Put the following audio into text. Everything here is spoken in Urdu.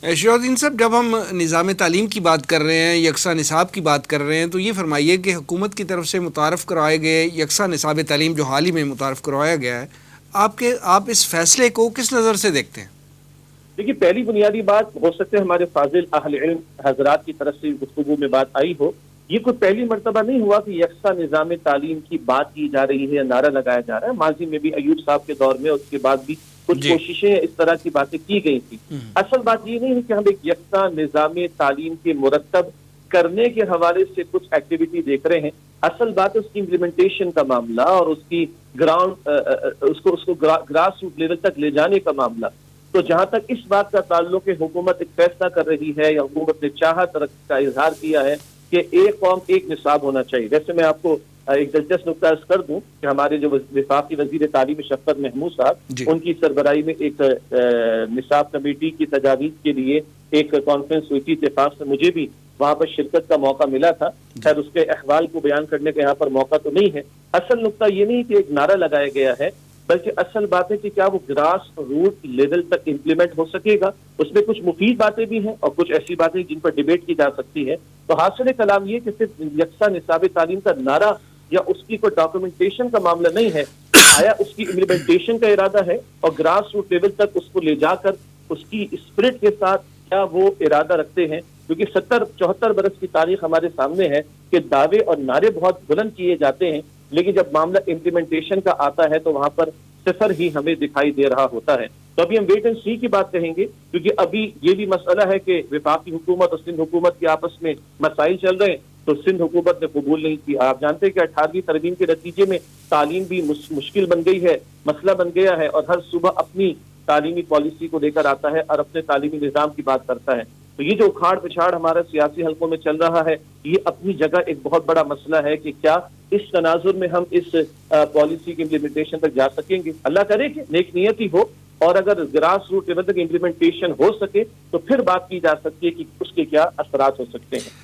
شہرالدین صاحب، جب ہم نظام تعلیم کی بات کر رہے ہیں، یکساں نصاب کی بات کر رہے ہیں، تو یہ فرمائیے کہ حکومت کی طرف سے متعارف کروائے گئے یکساں نصاب تعلیم جو حال ہی میں متعارف کروایا گیا ہے، آپ اس فیصلے کو کس نظر سے دیکھتے ہیں؟ دیکھیے، پہلی بنیادی بات ہو سکتے ہے ہمارے فاضل اہل علم حضرات کی طرف سے گفتگو میں بات آئی ہو، یہ کوئی پہلی مرتبہ نہیں ہوا کہ یکساں نظام تعلیم کی بات کی جا رہی ہے یا نعرہ لگایا جا رہا ہے۔ ماضی میں بھی ایوب صاحب کے دور میں، اس کے بعد بھی کچھ جی۔ کوششیں اس طرح کی باتیں کی گئی تھی۔ اصل بات یہ نہیں ہے کہ ہم ایک یکساں نظام تعلیم کے مرتب کرنے کے حوالے سے کچھ ایکٹیویٹی دیکھ رہے ہیں۔ اصل بات اس کی امپلیمنٹیشن کا معاملہ اور اس کی اس کو گراس روٹ لیول تک لے جانے کا معاملہ۔ تو جہاں تک اس بات کا تعلق ہے، حکومت ایک فیصلہ کر رہی ہے یا حکومت نے چاہت کا اظہار کیا ہے کہ ایک قوم ایک نصاب ہونا چاہیے۔ ویسے میں آپ کو ایک دلچسپ نکتہ عرض کر دوں کہ ہمارے جو وفاقی وزیر تعلیم شفقت محمود صاحب، جی۔ ان کی سربراہی میں ایک نصاب کمیٹی کی تجاویز کے لیے ایک کانفرنس ہوئی تھی، اتفاق سے مجھے بھی وہاں پر شرکت کا موقع ملا تھا۔ خیر، اس کے احوال کو بیان کرنے کا یہاں پر موقع تو نہیں ہے۔ اصل نکتہ یہ نہیں کہ ایک نعرہ لگایا گیا ہے، بلکہ اصل بات ہے کہ کیا وہ گراس روٹ لیول تک امپلیمنٹ ہو سکے گا۔ اس میں کچھ مفید باتیں بھی ہیں اور کچھ ایسی باتیں جن پر ڈیبیٹ کی جا سکتی ہے۔ تو حاصل کلام یہ کہ صرف یکساں نصاب تعلیم کا نعرہ یا اس کی کوئی ڈاکومنٹیشن کا معاملہ نہیں ہے، آیا اس کی امپلیمنٹیشن کا ارادہ ہے اور گراس روٹ لیول تک اس کو لے جا کر اس کی اسپرٹ کے ساتھ کیا وہ ارادہ رکھتے ہیں۔ کیونکہ 74 برس کی تاریخ ہمارے سامنے ہے کہ دعوے اور نعرے بہت بلند کیے جاتے ہیں، لیکن جب معاملہ امپلیمنٹیشن کا آتا ہے تو وہاں پر صفر ہی ہمیں دکھائی دے رہا ہوتا ہے۔ تو ابھی ہم ویٹ اینڈ سی کی بات کہیں گے، کیونکہ ابھی یہ بھی مسئلہ ہے کہ وفاقی حکومت اور سندھ حکومت کے آپس میں مسائل چل رہے ہیں، تو سندھ حکومت نے قبول نہیں کی۔ آپ جانتے ہیں کہ 18ویں ترمیم کے نتیجے میں تعلیم بھی مشکل بن گئی ہے، مسئلہ بن گیا ہے، اور ہر صوبہ اپنی تعلیمی پالیسی کو لے کر آتا ہے اور اپنے تعلیمی نظام کی بات کرتا ہے۔ تو یہ جو اکھاڑ پچھاڑ ہمارا سیاسی حلقوں میں چل رہا ہے، یہ اپنی جگہ ایک بہت بڑا مسئلہ ہے کہ کیا اس تناظر میں ہم اس پالیسی کی امپلیمنٹیشن تک جا سکیں گے۔ اللہ کرے کہ نیک نیتی ہو، اور اگر گراس روٹ لیول تک امپلیمنٹیشن ہو سکے تو پھر بات کی جا سکتی ہے کہ اس کے کیا اثرات ہو سکتے ہیں۔